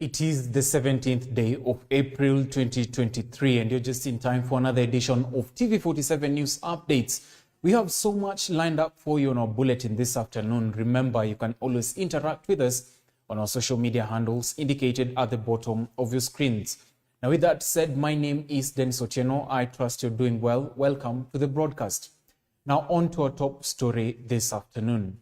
It is the 17th day of April 2023 and you're just in time for another edition of TV47 News Updates. We have so much lined up for you on our bulletin this afternoon. Remember, you can always interact with us on our social media handles indicated at the bottom of your screens. Now, with that said, my name is Dennis Otieno. I trust you're doing well. Welcome to the broadcast. Now, on to our top story this afternoon.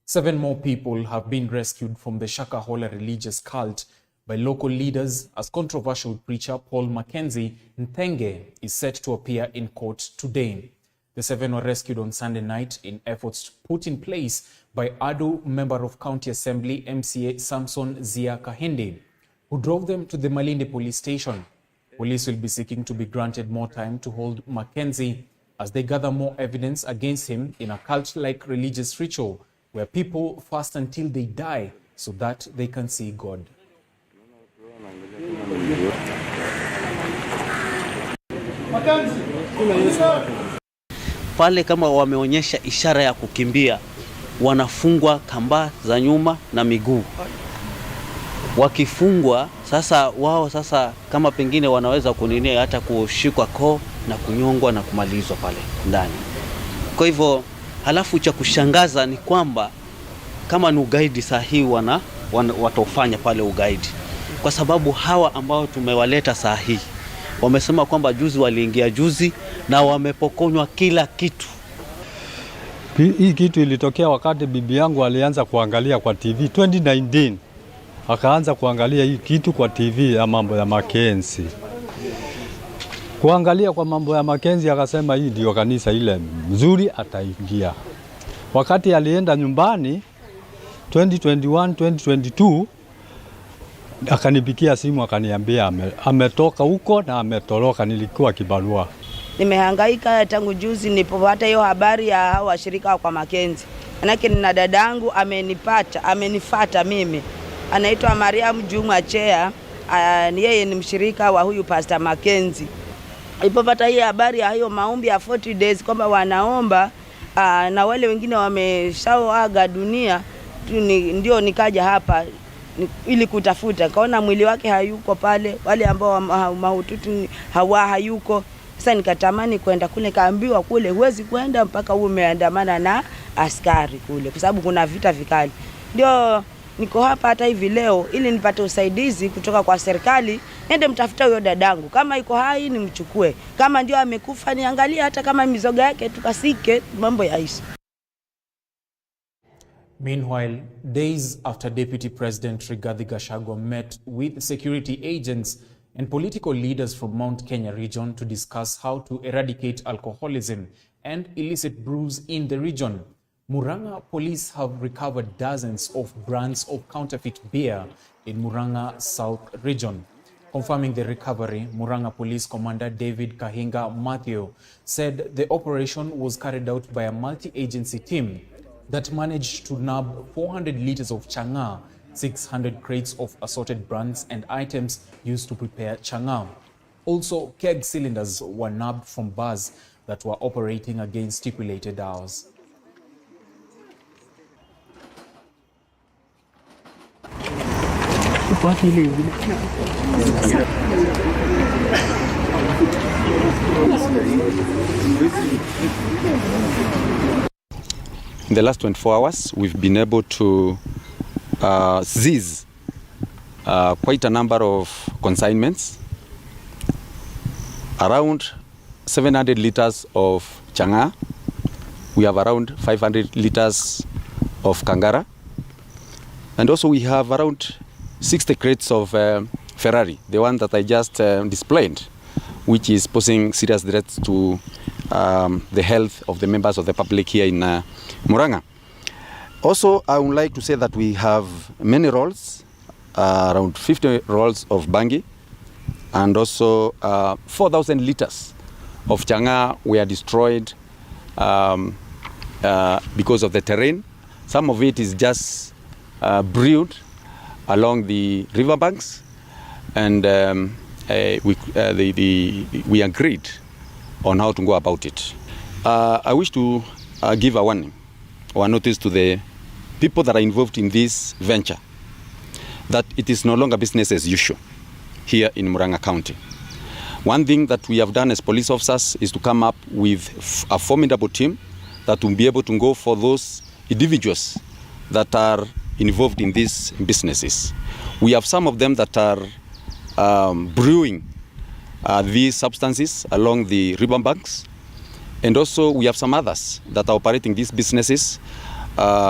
7 more people have been rescued from the Shakahola religious cult by local leaders as controversial preacher Paul Mackenzie Nthenge is set to appear in court today. The 7 were rescued on Sunday night in efforts put in place by Adu Member of County Assembly MCA Samson Zia Kahinde, who drove them to the Malindi police station. Police will be seeking to be granted more time to hold Mackenzie as they gather more evidence against him in a cult-like religious ritual where people fast until they die so that they can see God. Pale kama wameonyesha ishara ya kukimbia, wanafungwa kamba za nyuma na miguu. Wakifungwa sasa kama pengine wanaweza kuninia hata kushikwa koo na kunyongwa na kumalizwa pale ndani. Kwa hivyo halafu cha kushangaza ni kwamba kama ni ugaidi sahihi watofanya pale ugaidi. Kwa sababu hawa ambao tumewaleta saa hii wamesema kwamba juzi waliingia juzi na wamepokonywa kila kitu. Hii kitu ilitokea wakati bibi yangu alianza kuangalia kwa TV 2019. Akaanza kuangalia hii kitu kwa TV ya mambo ya Mackenzie. Kuangalia kwa mambo ya Mackenzie akasema hii ndio kanisa ile mzuri ataingia. Wakati alienda nyumbani 2021 2022 akanipigia simu akaniambia ametoka huko na ametoroka, nilikuwa kibarua. Nimehangaika tangu juzi nilipopata hiyo habari ya hao washirika kwa Mackenzie. Manake nina dadangu amenifuata mimi. Anaitwa Mariam Juma Chea, yeye ni mshirika wa huyu Pastor Mackenzie. Nilipopata hii habari ya hiyo maombi ya 40 days kwamba wanaomba na wale wengine wameshaoaga dunia, ndio nikaja hapa ili kutafuta. Kaona mwili wake hayuko pale, wale ambao mahututi hayuko. Sasa nikatamani kwenda kule, kaambiwa kule huwezi kwenda mpaka umeandamana na askari kule kwa sababu kuna vita vikali. Ndio niko hapa hata hivi leo ili nipate usaidizi kutoka kwa serikali, nende mtafuta huyo dadangu. Kama iko hai nimchukue, kama ndio amekufa niangalie hata kama mizoga yake tukasike, mambo yaishi. Meanwhile, days after Deputy President Rigathi Gachagua met with security agents and political leaders from Mount Kenya region to discuss how to eradicate alcoholism and illicit brews in the region, Murang'a police have recovered dozens of brands of counterfeit beer in Murang'a South region. Confirming the recovery, Murang'a Police Commander David Kahinga Matthew said the operation was carried out by a multi-agency team that managed to nab 400 liters of chang'aa, 600 crates of assorted brands and items used to prepare chang'aa. Also, keg cylinders were nabbed from bars that were operating against stipulated hours. In the last 24 hours, we've been able to seize quite a number of consignments, around 700 liters of chang'aa. We have around 500 liters of kangara. And also we have around 60 crates of Ferrari, the one that I just displayed, which is posing serious threats to the health of the members of the public here in Murang'a. Also, I would like to say that we have many rolls, around 50 rolls of bangi, and also 4,000 liters of chang'aa were destroyed because of the terrain. Some of it is just brewed along the riverbanks, and we agreed on how to go about it. I wish to give a warning or a notice to the people that are involved in this venture that it is no longer business as usual here in Murang'a County. One thing that we have done as police officers is to come up with a formidable team that will be able to go for those individuals that are involved in these businesses. We have some of them that are brewing these substances along the riverbanks, and also we have some others that are operating these businesses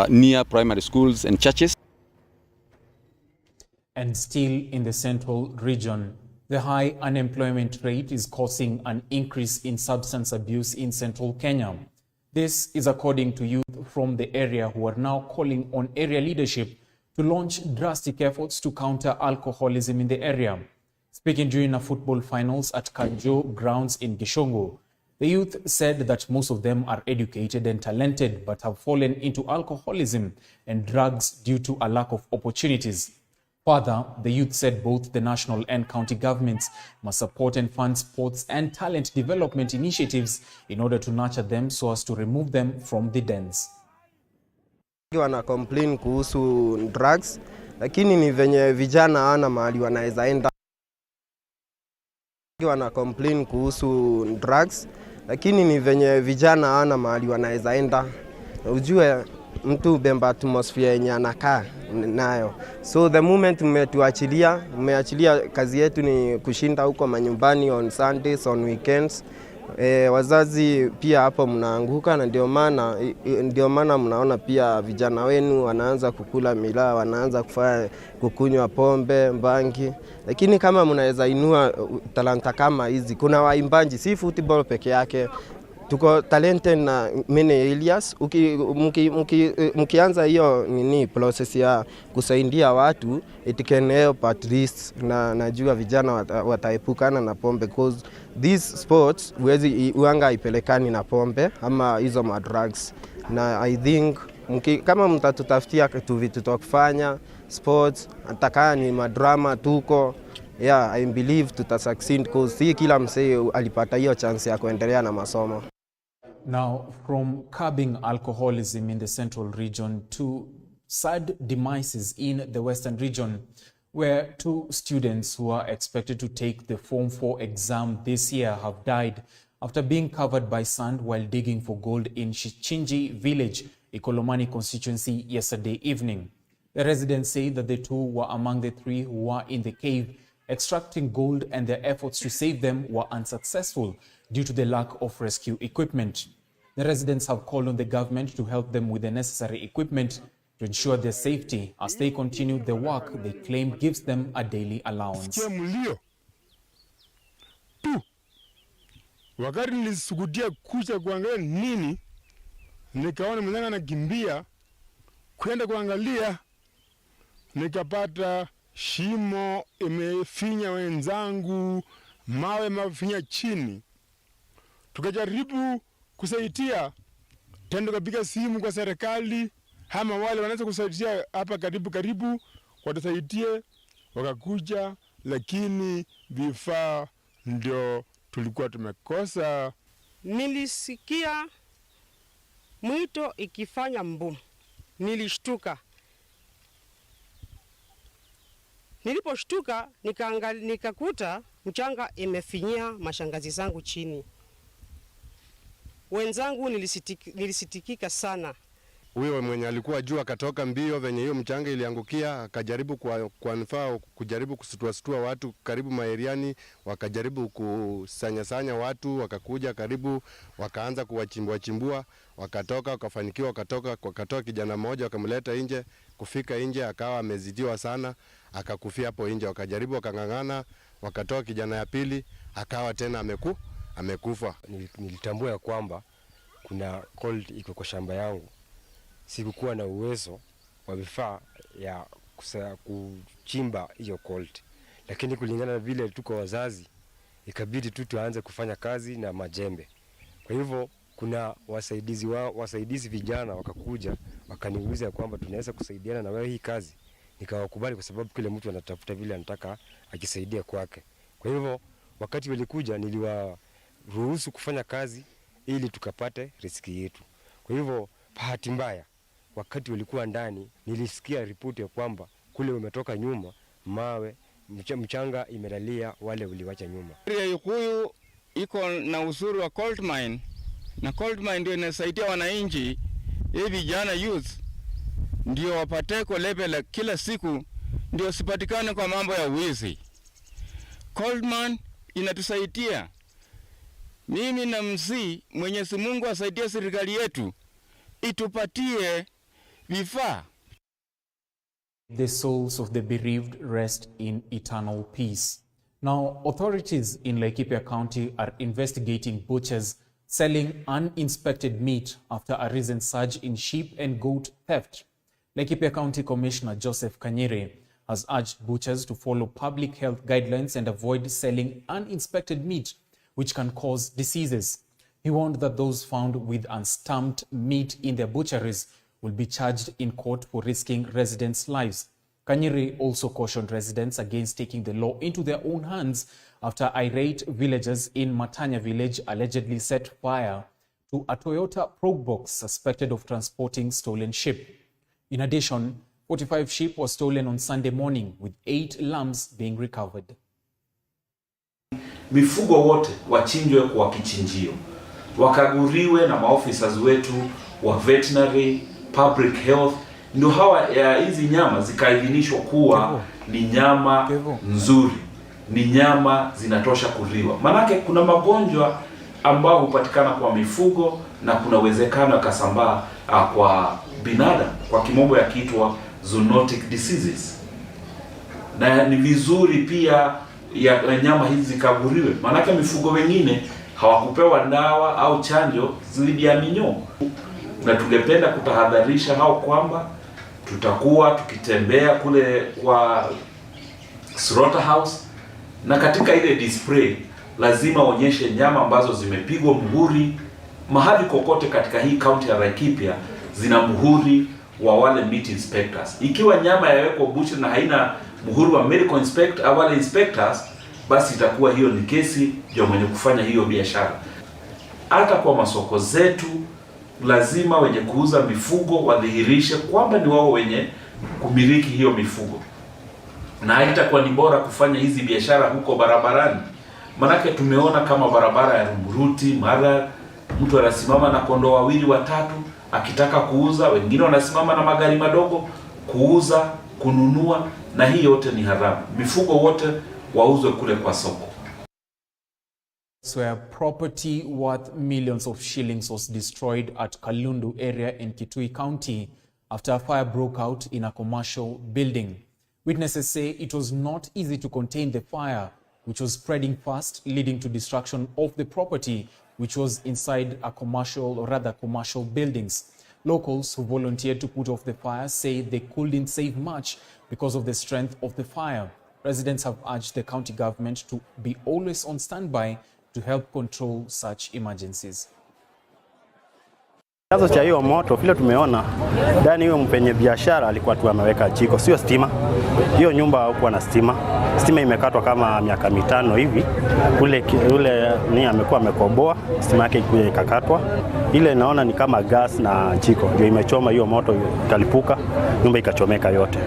near primary schools and churches. And still in the central region, the high unemployment rate is causing an increase in substance abuse in central Kenya. This is according to youth from the area who are now calling on area leadership to launch drastic efforts to counter alcoholism in the area. Speaking during a football finals at Kanjo grounds in Gishongo, the youth said that most of them are educated and talented but have fallen into alcoholism and drugs due to a lack of opportunities. Further, the youth said both the national and county governments must support and fund sports and talent development initiatives in order to nurture them so as to remove them from the dens. Wana complain kuhusu drugs, lakini ni venye vijana hawana mahali wanaweza enda. Wana complain kuhusu drugs, lakini ni venye vijana hawana mahali wanaweza enda. Ujue mtu bemba atmosphere yenye anakaa nayo. So the moment umeachilia kazi yetu ni kushinda huko manyumbani on Sundays, on weekends. Wazazi pia hapo mnaanguka, na ndio maana mnaona pia vijana wenu wanaanza kukula miraa, wanaanza kukunywa pombe, bangi. Lakini kama mnaweza inua talanta kama hizi, kuna waimbaji, si football peke yake. Tuko talented na many areas. Mkianza hiyo process ya kusaidia watu, it can help at least, na najua vijana wataepukana na pombe, because these sports uanga ipelekani na pombe ama hizo ma drugs. Na I think kama mtatutafutia kitu vitu tukufanya sports, atakaa ni madrama tuko, yeah, I believe tutasucceed, because si kila msee alipata hiyo chance ya kuendelea na masomo. Now, from curbing alcoholism in the central region to sad demises in the western region, where 2 students who are expected to take the Form 4 exam this year have died after being covered by sand while digging for gold in Shichinji village, Ikolomani constituency, yesterday evening. The residents say that the 2 were among the 3 who were in the cave extracting gold, and their efforts to save them were unsuccessful due to the lack of rescue equipment. The residents have called on the government to help them with the necessary equipment to ensure their safety as they continue the work they claim gives them a daily allowance. Wakati nilisugudia kuja kuangalia nini, nikaona mwenye anakimbia kwenda kuangalia, nikapata shimo imefinya wenzangu, mawe mafinya chini. Tukajaribu kusaidia, tendo kapiga simu kwa serikali, ama wale wanaweza kusaidia hapa karibu watasaidie, wakakuja, lakini vifaa ndio tulikuwa tumekosa. Nilisikia mwito ikifanya mbumu, nilishtuka. Niliposhtuka nikakuta mchanga imefinyia mashangazi zangu chini. Wenzangu nilisitikika sana. Huyo mwenye alikuwa juu akatoka mbio venye hiyo mchanga iliangukia, akajaribu kuanfaa kujaribu kusitua watu karibu maeriani, wakajaribu kusanya watu, wakakuja karibu, wakaanza kuwachimbua, wakatoka, wakafanikiwa, wakatoa kijana mmoja, wakamleta nje. Kufika nje akawa amezidiwa sana, akakufia hapo nje. Wakajaribu, wakangangana, wakatoa kijana ya pili, akawa tena amekufa. Nilitambua kwamba kuna gold iko kwa shamba yangu. Sikukuwa na uwezo wa vifaa ya kuchimba hiyo gold, lakini kulingana na vile tuko wazazi, ikabidi tu tuanze kufanya kazi na majembe. Kwa hivyo kuna wasaidizi vijana wakakuja, wakaniuliza kwamba tunaweza kusaidiana na wewe hii kazi. Nikawakubali kwa sababu kile mtu anatafuta vile anataka akisaidia kwake. Kwa hivyo wakati walikuja, niliwaruhusu kufanya kazi ili tukapate riziki yetu. Kwa hivyo bahati mbaya, wakati walikuwa ndani, nilisikia ripoti ya kwamba kule umetoka nyuma, mawe mchanga imelalia wale uliwacha nyuma. Yukuyu iko na uzuri wa gold mine, na gold mine ndio inasaidia wananchi vijana youth ndio wapate kwa level kila siku, ndio sipatikane kwa mambo ya wizi. Gold mine inatusaidia. Mimi na msi Mwenyezi Mungu asaidie serikali yetu itupatie vifaa. The souls of the bereaved rest in eternal peace. Now, authorities in Laikipia County are investigating butchers selling uninspected meat after a recent surge in sheep and goat theft. Laikipia County Commissioner Joseph Kanyire has urged butchers to follow public health guidelines and avoid selling uninspected meat, which can cause diseases. He warned that those found with unstamped meat in their butcheries will be charged in court for risking residents' lives. Kanyire also cautioned residents against taking the law into their own hands after irate villagers in Matanya village allegedly set fire to a Toyota Probox suspected of transporting stolen sheep. In addition, 45 sheep were stolen on Sunday morning, with 8 lambs being recovered. Mifugo wote wachinjwe kwa kichinjio, wakaguriwe na maofficers wetu wa veterinary, public health, ndio hawa hizi nyama zikaidhinishwa kuwa ni nyama nzuri, ni nyama zinatosha kuliwa. Manake kuna magonjwa ambao hupatikana kwa mifugo na kuna uwezekano yakasambaa kwa binadamu, kwa kimombo yakiitwa zoonotic diseases. Na ni vizuri pia ya nyama hizi zikaguriwe, manake mifugo wengine hawakupewa dawa au chanjo dhidi ya minyoo. Na tungependa kutahadharisha hao kwamba tutakuwa tukitembea kule kwa slaughterhouse, na katika ile display lazima onyeshe nyama ambazo zimepigwa muhuri. Mahali kokote katika hii county ya Laikipia zina muhuri wa wale meat inspectors. Ikiwa nyama yawekwa butcher na haina muhuri wa medical inspector au wale inspectors, basi itakuwa hiyo ni kesi ya mwenye kufanya hiyo biashara. Hata kwa masoko zetu lazima wenye kuuza mifugo wadhihirishe kwamba ni wao wenye kumiliki hiyo mifugo, na haitakuwa ni bora kufanya hizi biashara huko barabarani. Manake tumeona kama barabara ya Rumburuti, mara mtu anasimama na kondoo wawili watatu akitaka kuuza, wengine wanasimama na magari madogo kuuza, kununua, na hii yote ni haramu. Mifugo wote wauzwe kule kwa soko. Where property worth millions of shillings was destroyed at Kalundu area in Kitui County after a fire broke out in a commercial building. Witnesses say it was not easy to contain the fire, which was spreading fast, leading to destruction of the property, which was inside a commercial buildings. Locals who volunteered to put off the fire say they couldn't save much because of the strength of the fire. Residents have urged the county government to be always on standby to help control such emergencies. Chanzo cha hiyo moto vile tumeona ndani, hiyo mpenye biashara alikuwa tu ameweka jiko, sio stima. Hiyo nyumba hakuwa na stima. Stima imekatwa kama miaka 5 hivi. Ule ni amekuwa amekoboa, stima yake ikakatwa. Ile naona ni kama gas na jiko ndio imechoma hiyo moto, ikalipuka, nyumba ikachomeka yote.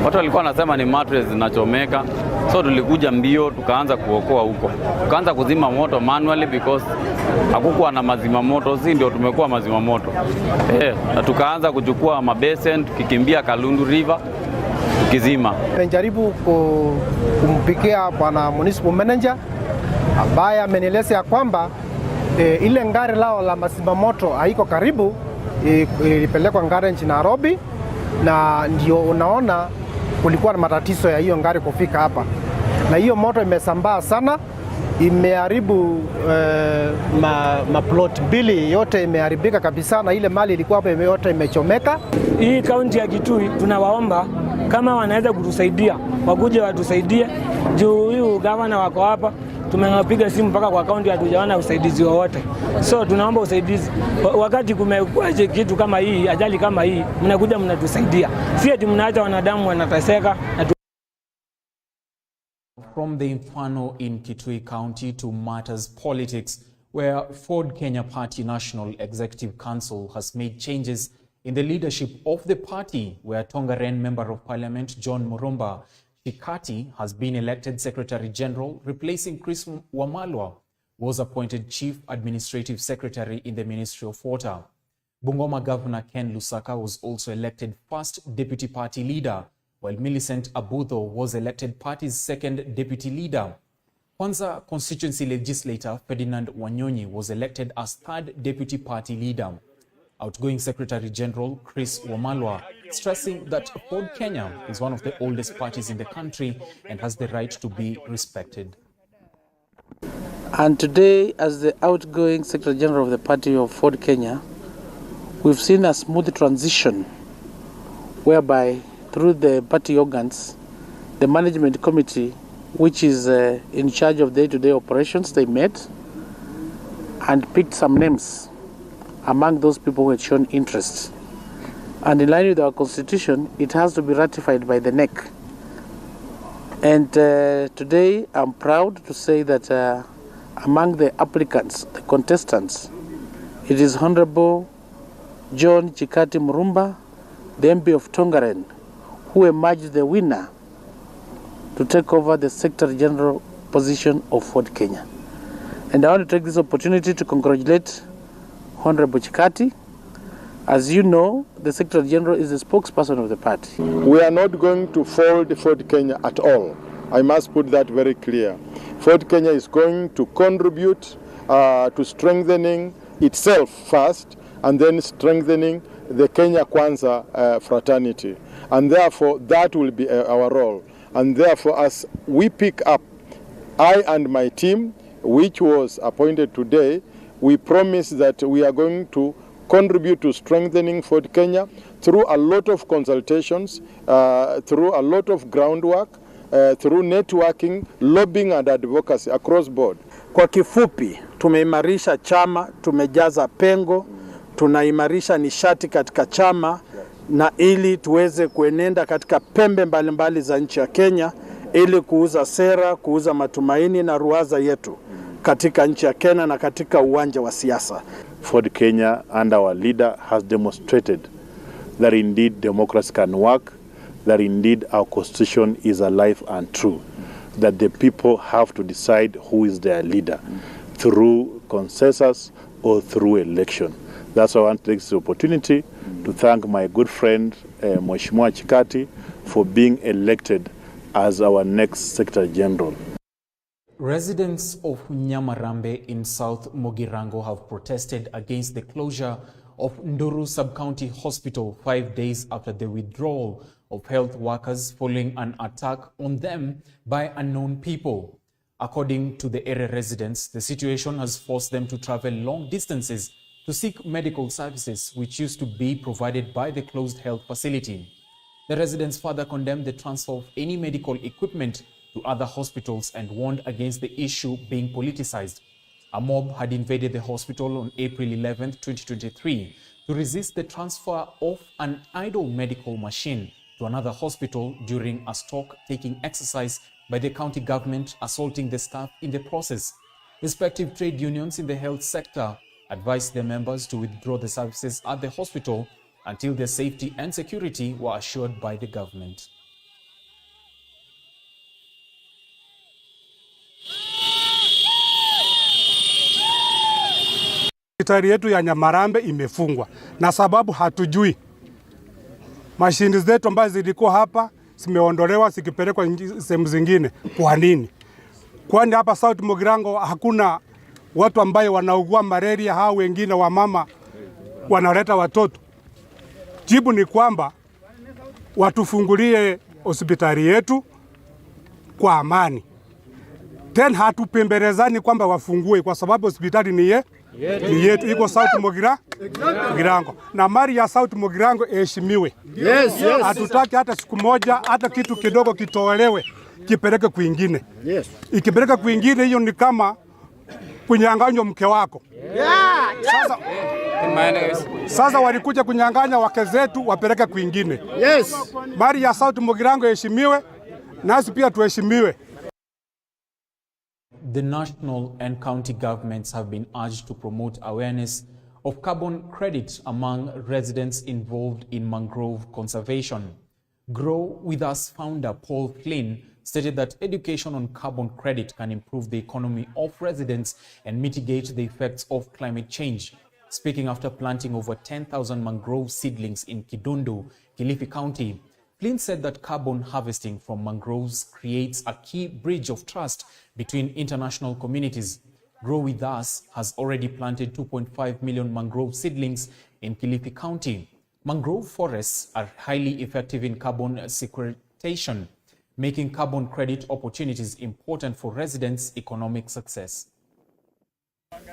Watu walikuwa wanasema ni mattress zinachomeka. So tulikuja mbio tukaanza kuokoa huko. Tukaanza kuzima moto manually because hakukuwa na mazima moto, si ndio tumekuwa mazima moto. Na tukaanza kuchukua mabesen tukikimbia Kalundu River tukizima. Nimejaribu kumpikia bwana municipal manager ambaye amenieleza ya kwamba ile ngari lao la mazima moto haiko karibu, ilipelekwa ngari nchini Nairobi, na ndio unaona kulikuwa na matatizo ya hiyo ngari kufika hapa, na hiyo moto imesambaa sana, imeharibu maplot bili yote imeharibika kabisa, na ile mali ilikuwa hapa yote imechomeka. Hii kaunti ya Kitui tunawaomba kama wanaweza kutusaidia wakuje watusaidie, juu huyu gavana wako hapa, tumepiga simu mpaka kwa kaunti hatujaona usaidizi wowote. So tunaomba usaidizi, wakati kumekuwa kitu kama hii, ajali kama hii, mnakuja mnatusaidia, si eti mnaacha wanadamu wanateseka. From the inferno in Kitui County to matters politics, where Ford Kenya Party National Executive Council has made changes In the leadership of the party, where Tongaren Member of Parliament John Murumba Chikati has been elected Secretary General, replacing Chris Wamalwa, was appointed Chief Administrative Secretary in the Ministry of Water. Bungoma Governor Ken Lusaka was also elected first Deputy Party Leader, while Millicent Abudho was elected party's second Deputy Leader. Kwanza Constituency Legislator Ferdinand Wanyonyi was elected as third Deputy Party Leader. Outgoing Secretary General Chris Wamalwa stressing that Ford Kenya is one of the oldest parties in the country and has the right to be respected. And today, as the outgoing Secretary General of the party of Ford Kenya, we've seen a smooth transition whereby through the party organs, the management committee, which is in charge of day-to-day operations, they met and picked some names among those people who had shown interest. And in line with our constitution, it has to be ratified by the NEC. And today, I'm proud to say that among the applicants, the contestants, it is Honorable John Chikati Murumba, the MP of Tongaren, who emerged the winner to take over the Secretary General position of Ford Kenya. And I want to take this opportunity to congratulate Honorable Chikati. As you know, the Secretary General is the spokesperson of the party. We are not going to fold Ford Kenya at all. I must put that very clear. Ford Kenya is going to contribute to strengthening itself first, and then strengthening the Kenya Kwanza fraternity. And therefore, that will be our role. And therefore, as we pick up, I and my team, which was appointed today, we promise that we are going to contribute to strengthening Ford Kenya through a lot of consultations, through a lot of groundwork, through networking, lobbying and advocacy across board. Kwa kifupi, tumeimarisha chama, tumejaza pengo, tunaimarisha nishati katika chama, na ili tuweze kuenenda katika pembe mbalimbali za nchi ya Kenya, ili kuuza sera, kuuza matumaini na ruwaza yetu katika nchi ya Kenya na katika uwanja wa siasa. Ford Kenya and our leader has demonstrated that indeed democracy can work, that indeed our constitution is alive and true, that the people have to decide who is their leader through consensus or through election. That's why I want to take this opportunity to thank my good friend Mheshimiwa Chikati for being elected as our next Secretary General. Residents of Nyamarambe in South Mogirango have protested against the closure of Nduru Sub-County Hospital 5 days after the withdrawal of health workers following an attack on them by unknown people. According to the area residents, the situation has forced them to travel long distances to seek medical services which used to be provided by the closed health facility. The residents further condemned the transfer of any medical equipment to other hospitals and warned against the issue being politicized. A mob had invaded the hospital on April 11, 2023 to resist the transfer of an idle medical machine to another hospital during a stock-taking exercise by the county government, assaulting the staff in the process. Respective trade unions in the health sector advised their members to withdraw the services at the hospital until their safety and security were assured by the government. Hospitali yetu ya Nyamarambe imefungwa na sababu hatujui. Mashini zetu ambazo zilikuwa hapa zimeondolewa zikipelekwa sehemu zingine. Kwa nini? Kwani hapa South Mogirango hakuna watu ambao wanaugua malaria, hao wengine wa mama wanaleta watoto? Jibu ni kwamba watufungulie hospitali yetu kwa amani. Tena hatupembelezani kwamba wafungue kwa sababu hospitali ni yetu, iko South Mogirango. Na mali ya South Mogirango iheshimiwe. Hatutaki hata siku moja hata kitu kidogo kitolewe kipeleke kwingine. Ikipeleka kwingine hiyo ni kama kunyang'anya mke wako. Sasa walikuja kunyang'anya wake zetu wapeleke kwingine. Mali ya South Mogirango iheshimiwe, nasi pia tuheshimiwe. The national and county governments have been urged to promote awareness of carbon credit among residents involved in mangrove conservation. Grow With Us founder Paul Flynn stated that education on carbon credit can improve the economy of residents and mitigate the effects of climate change. Speaking after planting over 10,000 mangrove seedlings in Kidundu, Kilifi County, Flynn said that carbon harvesting from mangroves creates a key bridge of trust between international communities. Grow With Us has already planted 2.5 million mangrove seedlings in Kilifi County. Mangrove forests are highly effective in carbon sequestration, making carbon credit opportunities important for residents' economic success.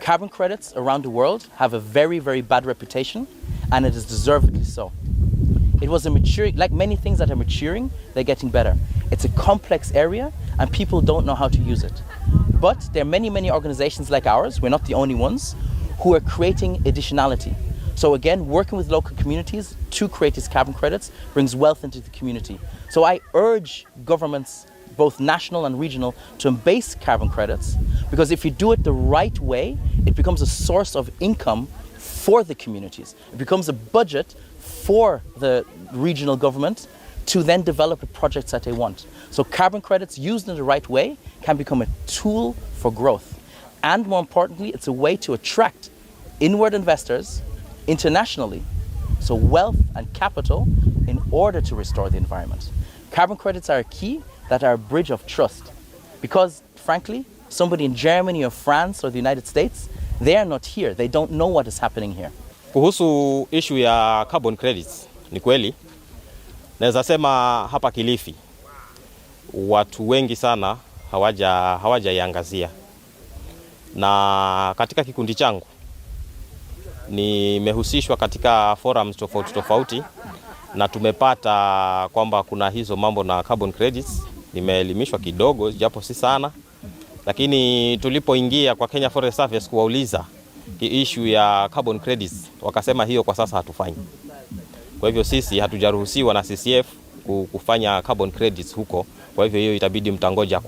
Carbon credits around the world have a very, very bad reputation, and it is deservedly so. It was a maturing, like many things that are maturing, they're getting better. It's a complex area, and people don't know how to use it. But there are many, many organizations like ours, we're not the only ones, who are creating additionality. So again, working with local communities to create these carbon credits brings wealth into the community. So I urge governments, both national and regional, to embrace carbon credits, because if you do it the right way, it becomes a source of income for the communities. It becomes a budget for the regional government to then develop the projects that they want. So carbon credits used in the right way can become a tool for growth. And more importantly, it's a way to attract inward investors internationally, so wealth and capital, in order to restore the environment. Carbon credits are a key that are a bridge of trust, because frankly, somebody in Germany or France or the United States, they are not here. They don't know what is happening here. Kuhusu issue ya carbon credits, ni kweli naweza sema hapa Kilifi watu wengi sana hawajaiangazia, na katika kikundi changu nimehusishwa katika forums tofauti na tumepata kwamba kuna hizo mambo na carbon credits. Nimeelimishwa kidogo japo si sana, lakini tulipoingia kwa Kenya Forest Service kuwauliza issue ya carbon credits, wakasema hiyo kwa sasa hatufanyi. Kwa hivyo sisi hatujaruhusiwa na CCF kufanya carbon credits huko, kwa hivyo hiyo itabidi mtangoja.